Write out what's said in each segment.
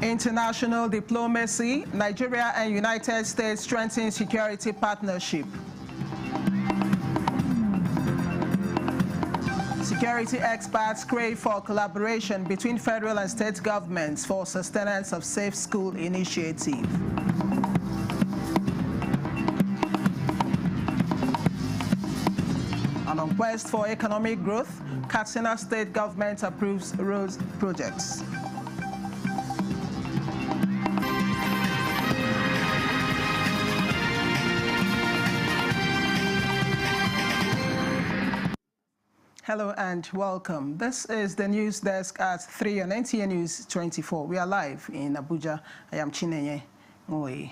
International diplomacy, Nigeria and United States strengthen security partnership. Security experts crave for collaboration between federal and state governments for sustenance of Safe School initiative. And on quest for economic growth, Katsina State government approves road projects. Hello and welcome. This is the news desk at 3 on NTA News 24. We are live in Abuja. I am Chinenye Ngoe.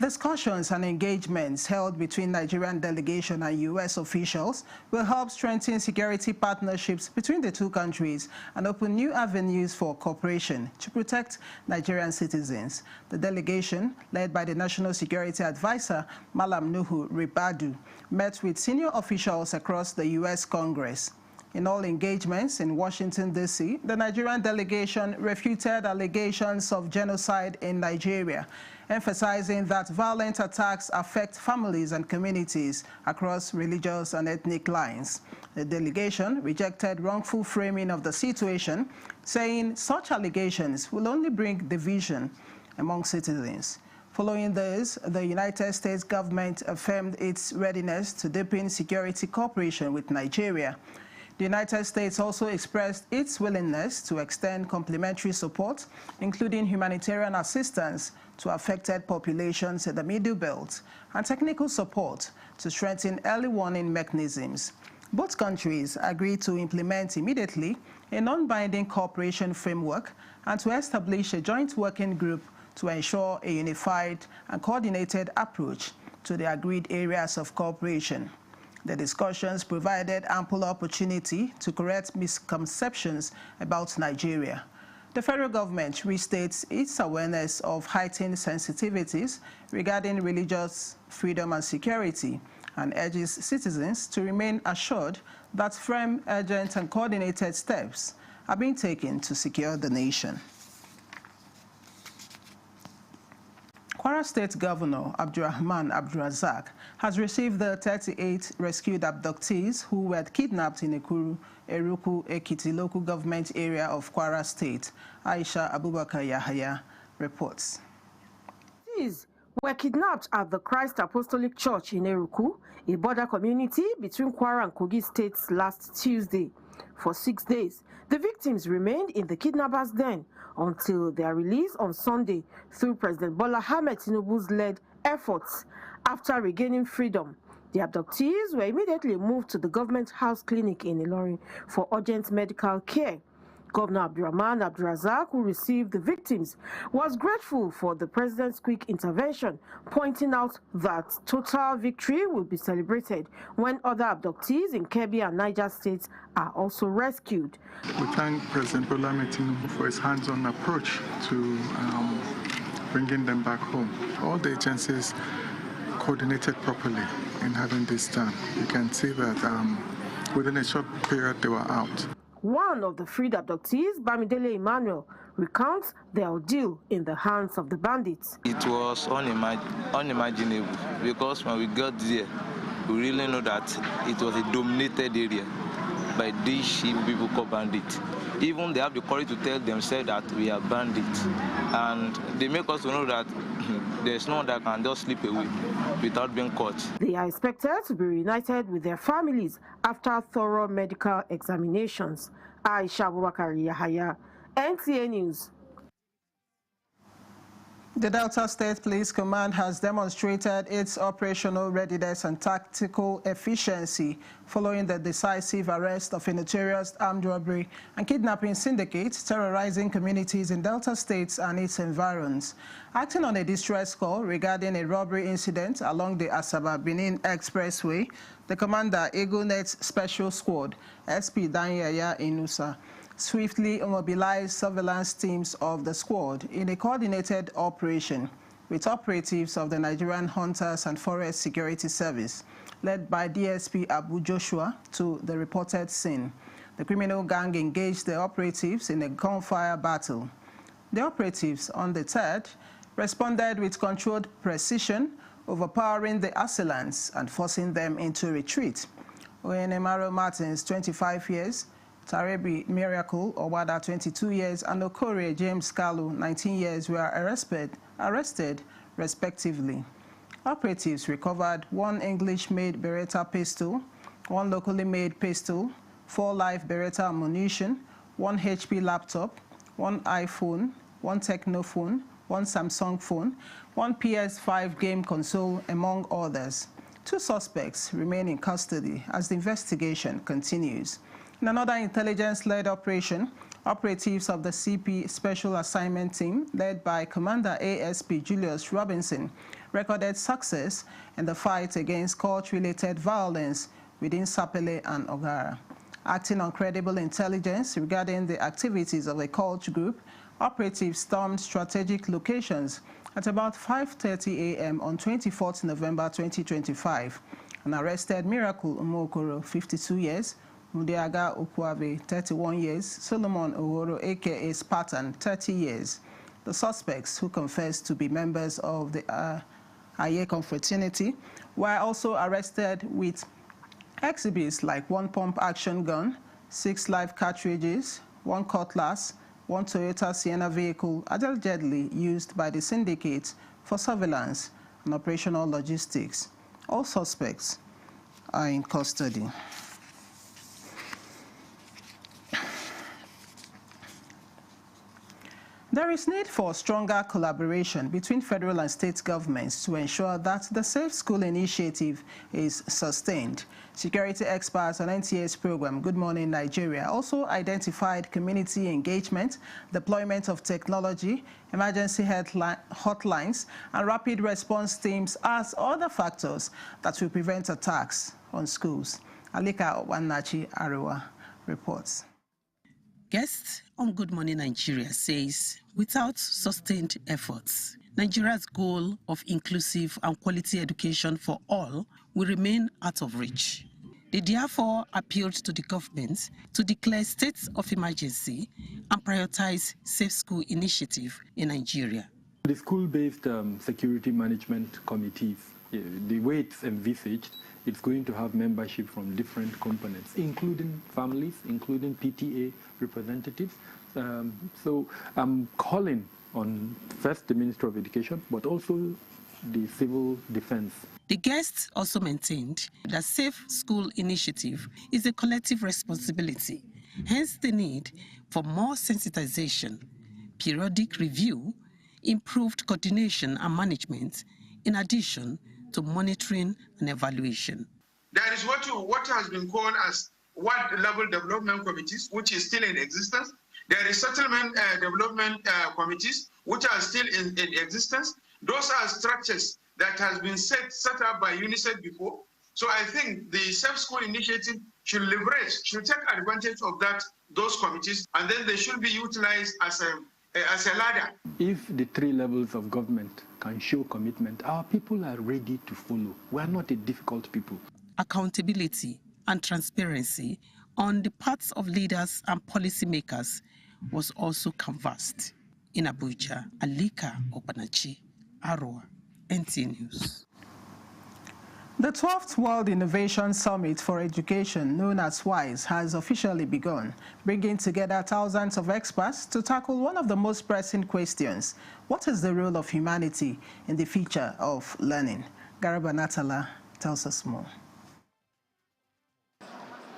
Discussions and engagements held between Nigerian delegation and U.S. officials will help strengthen security partnerships between the two countries and open new avenues for cooperation to protect Nigerian citizens. The delegation, led by the National Security Advisor, Malam Nuhu Ribadu, met with senior officials across the U.S. Congress. In all engagements in Washington, D.C., the Nigerian delegation refuted allegations of genocide in Nigeria, emphasizing that violent attacks affect families and communities across religious and ethnic lines. The delegation rejected wrongful framing of the situation, saying such allegations will only bring division among citizens. Following this, the United States government affirmed its readiness to deepen security cooperation with Nigeria. The United States also expressed its willingness to extend complementary support, including humanitarian assistance to affected populations in the Middle Belt and technical support to strengthen early warning mechanisms. Both countries agreed to implement immediately a non-binding cooperation framework and to establish a joint working group to ensure a unified and coordinated approach to the agreed areas of cooperation. The discussions provided ample opportunity to correct misconceptions about Nigeria. The federal government restates its awareness of heightened sensitivities regarding religious freedom and security and urges citizens to remain assured that firm, urgent, and coordinated steps are being taken to secure the nation. Kwara State Governor Abdulrahman Abdulrazak has received the 38 rescued abductees who were kidnapped in Eruku Ekiti local government area of Kwara State. Aisha Abubakar Yahaya reports. These were kidnapped at the Christ Apostolic Church in Eruku, a border community between Kwara and Kogi states, last Tuesday. For 6 days, the victims remained in the kidnappers' den until their release on Sunday through President Bola Ahmed Tinubu's led efforts. After regaining freedom, the abductees were immediately moved to the government house clinic in Ilorin for urgent medical care. Governor Abdulrahman Abdulrazak, who received the victims, was grateful for the president's quick intervention, pointing out that total victory will be celebrated when other abductees in Kebbi and Niger states are also rescued. We thank President Bola Ahmed Tinubu for his hands-on approach to bringing them back home. All the agencies coordinated properly in having this done. You can see that within a short period they were out. One of the freed abductees, Bamidele Emmanuel, recounts their ordeal in the hands of the bandits. It was unimaginable because when we got there, we really know that it was a dominated area by these people called bandits. Even they have the courage to tell themselves that we are bandits, and they make us know that there's no one that can just slip away without being caught. They are expected to be reunited with their families after thorough medical examinations. Aisha Abubakar Yahaya, NTA News. The Delta State Police Command has demonstrated its operational readiness and tactical efficiency following the decisive arrest of a notorious armed robbery and kidnapping syndicate terrorizing communities in Delta States and its environs. Acting on a distress call regarding a robbery incident along the Asaba-Benin Expressway, the commander, EagleNet's Special Squad, SP Danyaya Inusa, swiftly mobilized surveillance teams of the squad in a coordinated operation with operatives of the Nigerian Hunters and Forest Security Service, led by DSP Abu Joshua, to the reported scene. The criminal gang engaged the operatives in a gunfire battle. The operatives on the 3rd responded with controlled precision, overpowering the assailants and forcing them into retreat. Oyenemaro Martins, 25 years, Tarebi Miracle Owada, 22 years, and Okore James Kalu, 19 years, were arrested respectively. Operatives recovered 1 English-made Beretta pistol, 1 locally made pistol, 4 live Beretta ammunition, 1 HP laptop, 1 iPhone, 1 Techno phone, 1 Samsung phone, 1 PS5 game console, among others. 2 suspects remain in custody as the investigation continues. In another intelligence-led operation, operatives of the CP Special Assignment Team, led by Commander ASP Julius Robinson, recorded success in the fight against cult-related violence within Sapele and Ogara. Acting on credible intelligence regarding the activities of a cult group, operatives stormed strategic locations at about 5:30 a.m. on 24th November 2025 and arrested Miracle Umokoro, 52 years, Mudiaga Okwabe, 31 years, Solomon Ohoro, aka Spartan, 30 years. The suspects, who confessed to be members of the Aye confraternity, were also arrested with exhibits like 1 pump action gun, 6 live cartridges, 1 cutlass, 1 Toyota Sienna vehicle allegedly used by the syndicate for surveillance and operational logistics. All suspects are in custody. There is need for stronger collaboration between federal and state governments to ensure that the Safe School initiative is sustained. Security experts on NTA's program, Good Morning Nigeria, also identified community engagement, deployment of technology, emergency hotlines, and rapid response teams as other factors that will prevent attacks on schools. Alika Wanachi Arewa reports. Guest on Good Morning Nigeria says, without sustained efforts, Nigeria's goal of inclusive and quality education for all will remain out of reach. They therefore appealed to the government to declare states of emergency and prioritize Safe School initiative in Nigeria. The school-based security management committees, the way it's envisaged, it's going to have membership from different components, including families, including PTA representatives. So I'm calling on first the Minister of Education, but also the civil defense. The guests also maintained that Safe School initiative is a collective responsibility, hence the need for more sensitization, periodic review, improved coordination and management, in addition to monitoring and evaluation. There is what has been called as ward-level development committees, which is still in existence. There is settlement development committees, which are still in existence. Those are structures that has been set up by UNICEF before. So I think the Safe School initiative should take advantage of those committees, and then they should be utilized as a ladder. If the 3 levels of government can show commitment, our people are ready to follow. We are not a difficult people. Accountability and transparency on the parts of leaders and policymakers was also canvassed. In Abuja, Alika Obanachi, Arua, NT News. The 12th World Innovation Summit for Education, known as WISE, has officially begun, bringing together thousands of experts to tackle one of the most pressing questions: what is the role of humanity in the future of learning? Garaba Natala tells us more.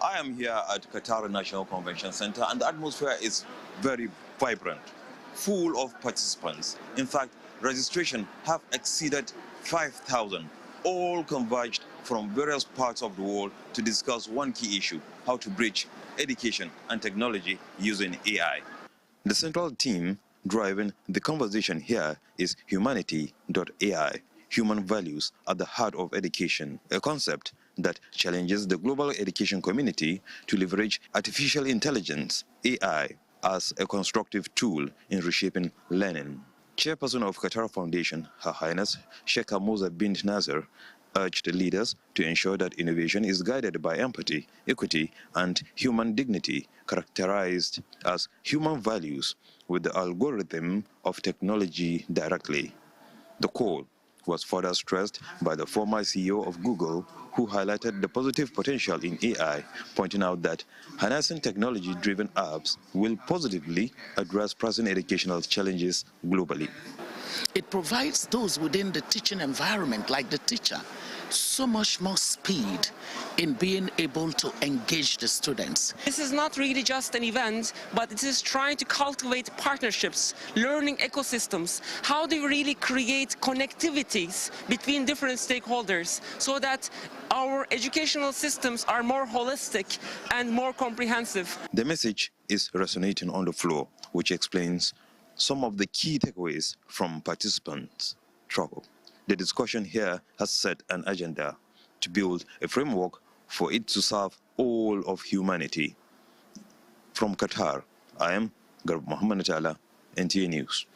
I am here at Qatar National Convention Center, and the atmosphere is very vibrant, full of participants. In fact, registration have exceeded 5,000. All converged from various parts of the world to discuss one key issue: how to bridge education and technology using AI. The central theme driving the conversation here is humanity.ai, human values at the heart of education, a concept that challenges the global education community to leverage artificial intelligence, AI, as a constructive tool in reshaping learning. Chairperson of Qatar Foundation, Her Highness Sheikha Moza bint Nasser, urged leaders to ensure that innovation is guided by empathy, equity, and human dignity, characterized as human values with the algorithm of technology directly. The call was further stressed by the former CEO of Google, who highlighted the positive potential in AI, pointing out that harnessing technology-driven apps will positively address present educational challenges globally. It provides those within the teaching environment, like the teacher, so much more speed in being able to engage the students. This is not really just an event, but it is trying to cultivate partnerships, learning ecosystems. How do we really create connectivities between different stakeholders so that our educational systems are more holistic and more comprehensive? The message is resonating on the floor, which explains some of the key takeaways from participants' trouble. The discussion here has set an agenda to build a framework for it to serve all of humanity. From Qatar, I am Garb Muhammad Natala, NTA News.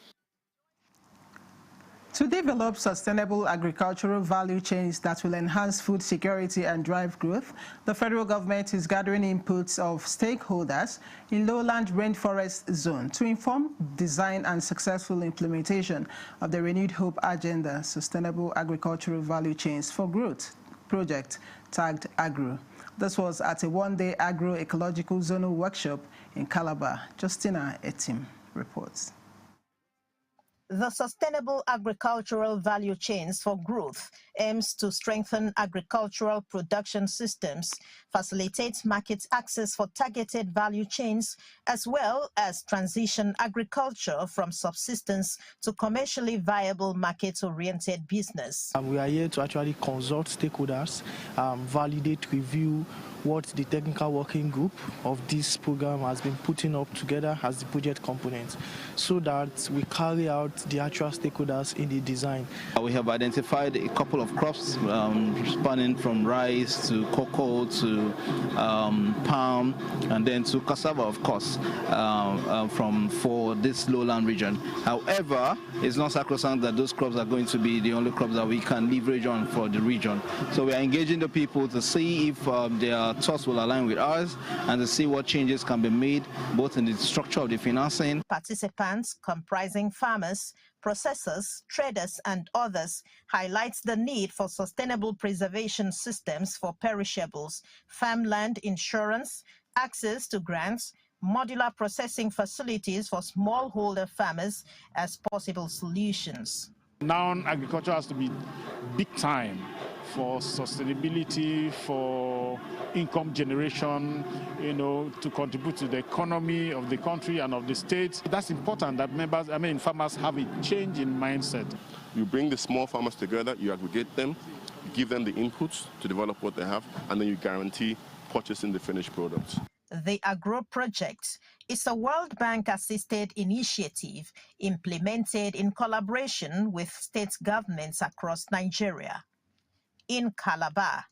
To develop sustainable agricultural value chains that will enhance food security and drive growth, the federal government is gathering inputs of stakeholders in lowland rainforest zone to inform design and successful implementation of the Renewed Hope Agenda Sustainable Agricultural Value Chains for Growth project tagged Agro. This was at a one-day agro-ecological zonal workshop in Calabar. Justina Etim reports. The Sustainable Agricultural Value Chains for Growth aims to strengthen agricultural production systems, facilitate market access for targeted value chains, as well as transition agriculture from subsistence to commercially viable market-oriented business. We are here to actually consult stakeholders, validate, review what the technical working group of this program has been putting up together as the project component, so that we carry out the actual stakeholders in the design. We have identified a couple of crops spanning from rice to cocoa to palm and then to cassava, of course, for this lowland region. However, it's not sacrosanct that those crops are going to be the only crops that we can leverage on for the region. So we are engaging the people to see if their thoughts will align with ours and to see what changes can be made both in the structure of the financing. Participants comprising farmers, processors, traders, and others highlights the need for sustainable preservation systems for perishables, farmland insurance, access to grants, modular processing facilities for smallholder farmers as possible solutions. Now agriculture has to be big time for sustainability, for income generation, to contribute to the economy of the country and of the state. That's important that farmers have a change in mindset. You bring the small farmers together, you aggregate them, give them the inputs to develop what they have, and then you guarantee purchasing the finished products. The Agro Project is a World Bank-assisted initiative implemented in collaboration with state governments across Nigeria. In Calabar,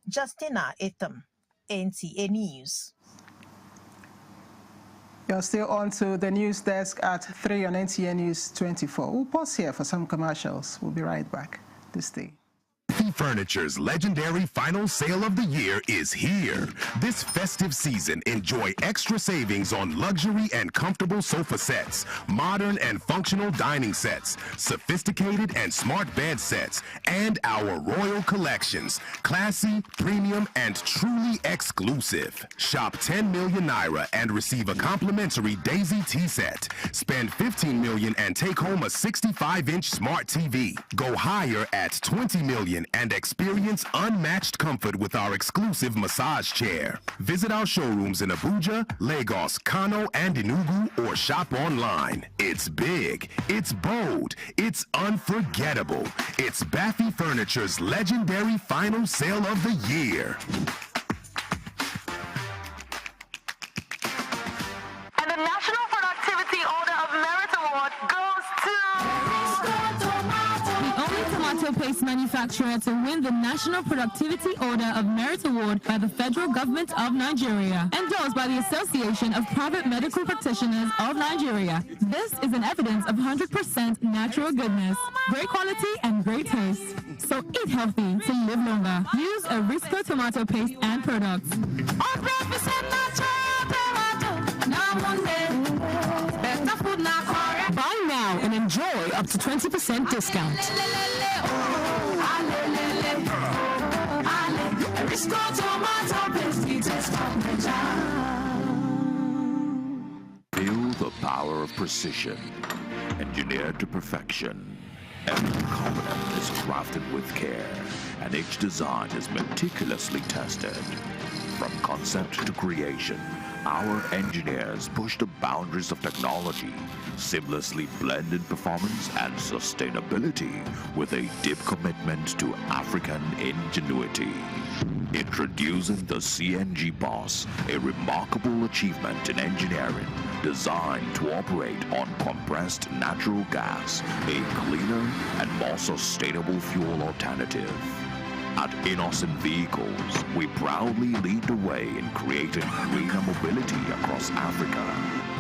Justina Etam, NTA News. You're still on to the news desk at 3 on NTA News 24. We'll pause here for some commercials. We'll be right back this day. Furniture's legendary final sale of the year is here. This festive season, enjoy extra savings on luxury and comfortable sofa sets, modern and functional dining sets, sophisticated and smart bed sets, and our royal collections, classy, premium, and truly exclusive. Shop 10 million Naira and receive a complimentary Daisy tea set. Spend 15 million and take home a 65-inch smart TV. Go higher at 20 million and experience unmatched comfort with our exclusive massage chair. Visit our showrooms in Abuja, Lagos, Kano, and Enugu, or shop online. It's big, it's bold, it's unforgettable. It's Baffy Furniture's legendary final sale of the year. And the National Productivity Order of Merit Award goes to... Tomato paste manufacturer to win the National Productivity Order of Merit Award by the Federal Government of Nigeria, endorsed by the Association of Private Medical Practitioners of Nigeria. This is an evidence of 100% natural goodness, great quality, and great taste. So eat healthy to live longer. Use a Risco tomato paste and products. 100% natural tomato. Now one day. Better food now. Buy now and enjoy up to 20% discount. Risco tomato paste. Feel the power of precision, engineered to perfection. Every component is crafted with care, and each design is meticulously tested. From concept to creation, our engineers push the boundaries of technology, seamlessly blending performance and sustainability with a deep commitment to African ingenuity. Introducing the CNG Boss, a remarkable achievement in engineering designed to operate on compressed natural gas, a cleaner and more sustainable fuel alternative. At Innocent Vehicles, we proudly lead the way in creating greener mobility across Africa.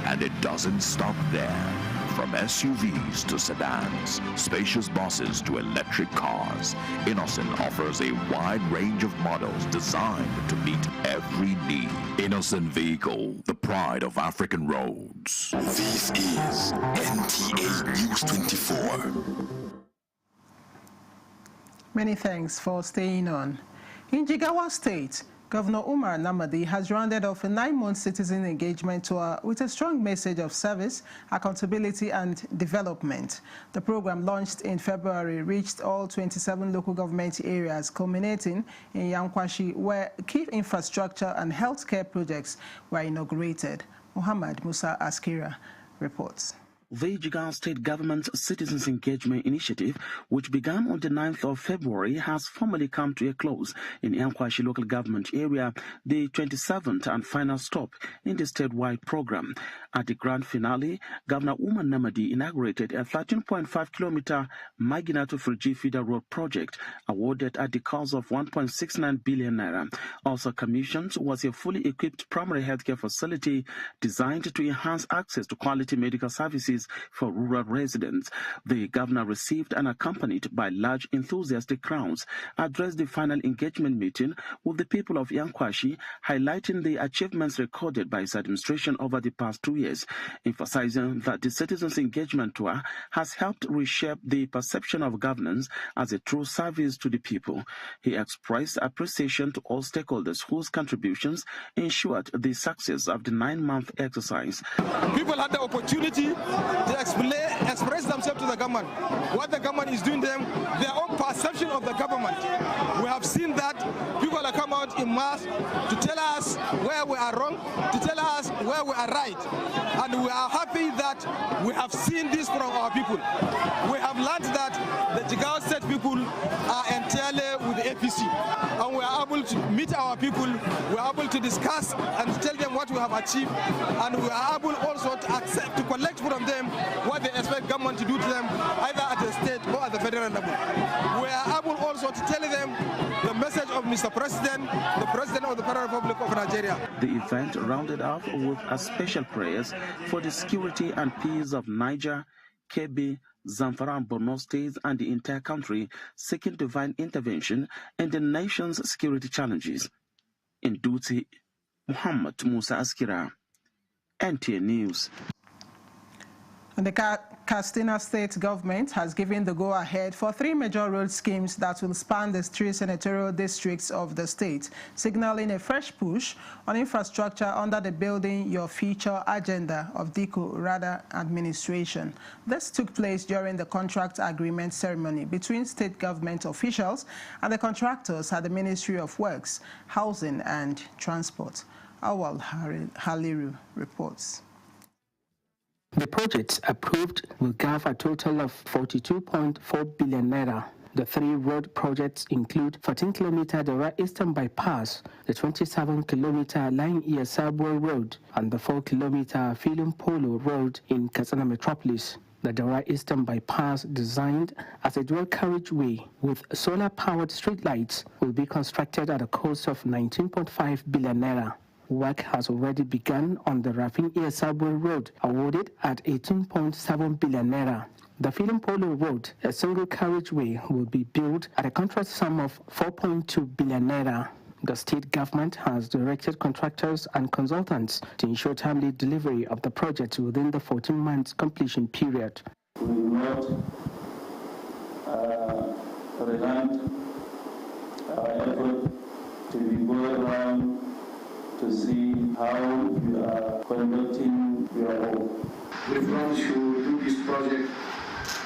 And it doesn't stop there. From SUVs to sedans, spacious buses to electric cars, Innocent offers a wide range of models designed to meet every need. Innocent Vehicle, the pride of African roads. This is NTA News 24. Many thanks for staying on. In Jigawa State, Governor Umar Namadi has rounded off a 9-month citizen engagement tour with a strong message of service, accountability and development. The program, launched in February, reached all 27 local government areas, culminating in Yankwashi, where key infrastructure and healthcare projects were inaugurated. Muhammad Musa Askira reports. The Jigawa State Government's Citizens Engagement Initiative, which began on the 9th of February, has formally come to a close in Yankwashi local government area, the 27th and final stop in the statewide program. At the grand finale, Governor Umar Namadi inaugurated a 13.5-kilometer Magina to Friji Feeder Road project, awarded at the cost of 1.69 billion naira. Also commissioned was a fully equipped primary healthcare facility designed to enhance access to quality medical services for rural residents. The governor, received and accompanied by large enthusiastic crowds, addressed the final engagement meeting with the people of Yankwashi, highlighting the achievements recorded by his administration over the past 2 years, emphasizing that the Citizens Engagement Tour has helped reshape the perception of governance as a true service to the people. He expressed appreciation to all stakeholders whose contributions ensured the success of the 9-month exercise. People had the opportunity to express themselves to the government, what the government is doing to them, their own perception of the government. We have seen that people have come out in mass to tell us where we are wrong, to tell us where we are right. And we are happy that we have seen this from our people. We have learned that the Jigawa State people are entirely with the APC. And we are able to meet our people, we are able to discuss and to tell them what we have achieved. And we are able also to accept, to collect from them what they expect government to do to them, either at the state or at the federal level. We are able also to tell them the message of Mr. President, the President of the Federal Republic of Nigeria. The event rounded off with a special prayers for the security and peace of Niger, Kebbi, Zamfara and Borno states and the entire country, seeking divine intervention in the nation's security challenges. In duty, Muhammad Musa Askira, NTA News. And the Katsina State government has given the go-ahead for 3 major road schemes that will span the 3 senatorial districts of the state, signaling a fresh push on infrastructure under the Building Your Future agenda of Diko Rada administration. This took place during the contract agreement ceremony between state government officials and the contractors at the Ministry of Works, Housing and Transport. Awal Haliru reports. The projects approved will give a total of 42.4 billion naira. The 3 road projects include 14-kilometer Dora Eastern Bypass, the 27-kilometer Line Sabor Road, and the 4-kilometer Philum Polo Road in Katsina Metropolis. The Dora Eastern Bypass, designed as a dual carriageway with solar-powered streetlights, will be constructed at a cost of 19.5 billion naira. Work has already begun on the Rafin Sabor Road, awarded at 18.7 billion naira. the Freedom Polo Road, a single carriageway, will be built at a contract sum of 4.2 billion naira. The state government has directed contractors and consultants to ensure timely delivery of the project within the 14-month completion period. We will not relent our effort to be going around to see how you are conducting your work. We promise you to do this project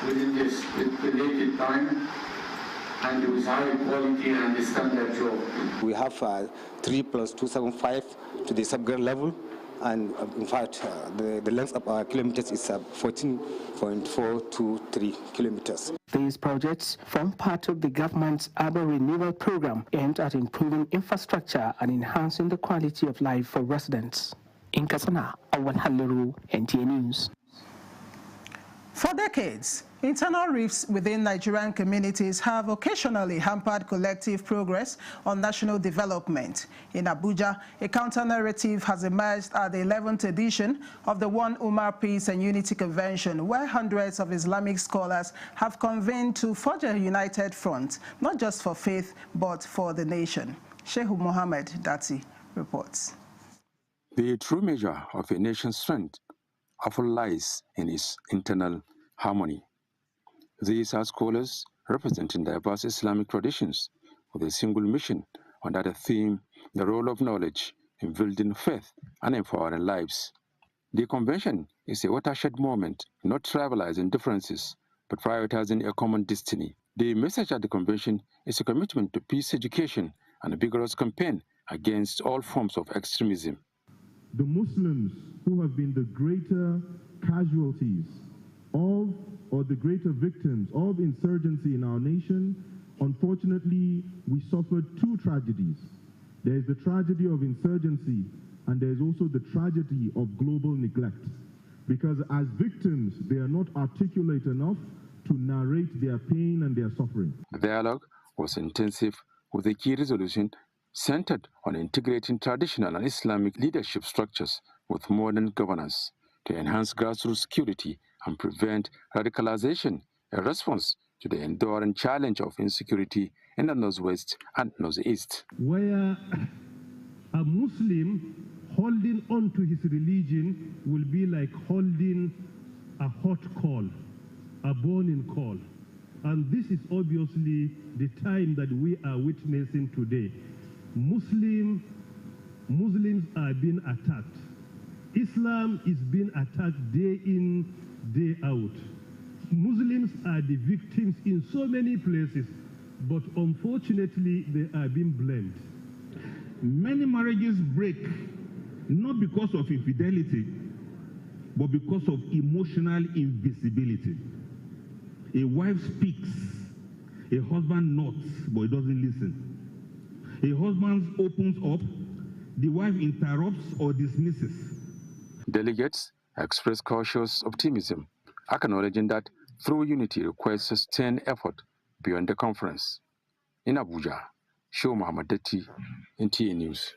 within this stipulated time and with high quality and standard job. We have 3+275 to the subgrade level, and in fact the length of our kilometers is 14.423 kilometers. These projects form part of the government's urban renewal program aimed at improving infrastructure and enhancing the quality of life for residents. In Kasana, Awal Haliru, NTA News. For decades, internal rifts within Nigerian communities have occasionally hampered collective progress on national development. In Abuja, a counter-narrative has emerged at the 11th edition of the One Ummah Peace and Unity Convention, where hundreds of Islamic scholars have convened to forge a united front, not just for faith, but for the nation. Sheikh Mohammed Dati reports. The true measure of a nation's strength often lies in its internal harmony. These are scholars representing diverse Islamic traditions with a single mission under the theme, the role of knowledge in building faith and empowering lives. The convention is a watershed moment, not trivializing differences, but prioritizing a common destiny. The message at the convention is a commitment to peace education and a vigorous campaign against all forms of extremism. The Muslims who have been the greater casualties of, or the greater victims of insurgency in our nation, unfortunately, we suffered two tragedies. There is the tragedy of insurgency, and there is also the tragedy of global neglect. Because as victims, they are not articulate enough to narrate their pain and their suffering. The dialogue was intensive, with a key resolution centered on integrating traditional and Islamic leadership structures with modern governance to enhance grassroots security and prevent radicalization, a response to the enduring challenge of insecurity in the Northwest and Northeast. Where a Muslim holding on to his religion will be like holding a hot call, a burning call. And this is obviously the time that we are witnessing today. Muslims are being attacked. Islam is being attacked day in, day out. Muslims are the victims in so many places, but unfortunately they are being blamed. Many marriages break, not because of infidelity, but because of emotional invisibility. A wife speaks, a husband nods, but he doesn't listen. A husband opens up, the wife interrupts or dismisses. Delegates expressed cautious optimism, acknowledging that through unity requires sustained effort beyond the conference. In Abuja, Sheikh Mohammed Dati, NTA News.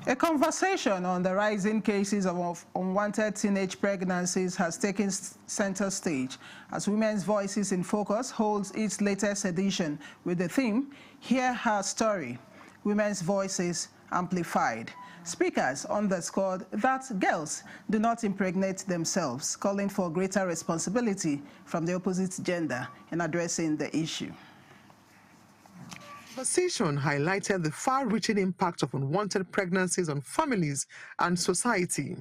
A conversation on the rising cases of unwanted teenage pregnancies has taken center stage as Women's Voices in Focus holds its latest edition with the theme, Hear Her Story, Women's Voices Amplified. Speakers underscored that girls do not impregnate themselves, calling for greater responsibility from the opposite gender in addressing the issue. The conversation highlighted the far-reaching impact of unwanted pregnancies on families and society.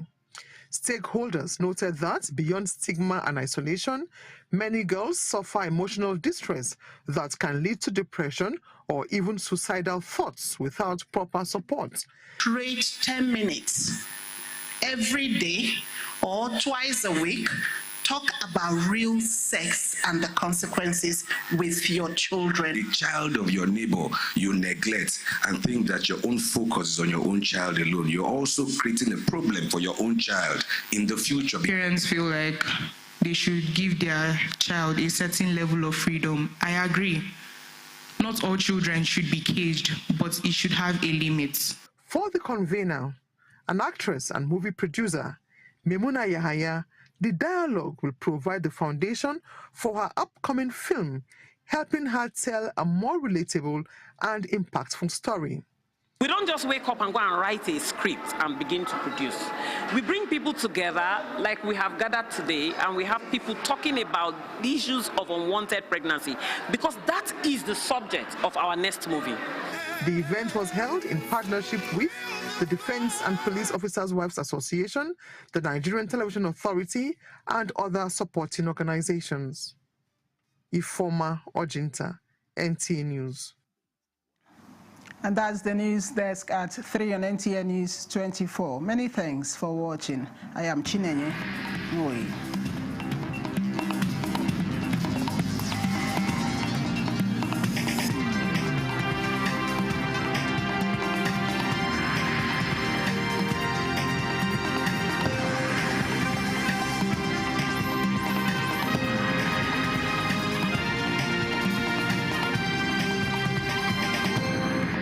Stakeholders noted that beyond stigma and isolation, many girls suffer emotional distress that can lead to depression or even suicidal thoughts without proper support. Create 10 minutes every day or twice a week. Talk about real sex and the consequences with your children. The child of your neighbor you neglect and think that your own focus is on your own child alone. You're also creating a problem for your own child in the future. Parents feel like they should give their child a certain level of freedom. I agree. Not all children should be caged, but it should have a limit. For the convener, an actress and movie producer, Memuna Yahaya, The dialogue will provide the foundation for her upcoming film, helping her tell a more relatable and impactful story. We don't just wake up and go and write a script and begin to produce. We bring people together like we have gathered today, and we have people talking about the issues of unwanted pregnancy, because that is the subject of our next movie. The event was held in partnership with the Defense and Police Officers' Wives Association, the Nigerian Television Authority, and other supporting organizations. Ifoma Ojinta, NTA News. And that's the news desk at 3 on NTA News 24. Many thanks for watching. I am Chinenye Ngoyi.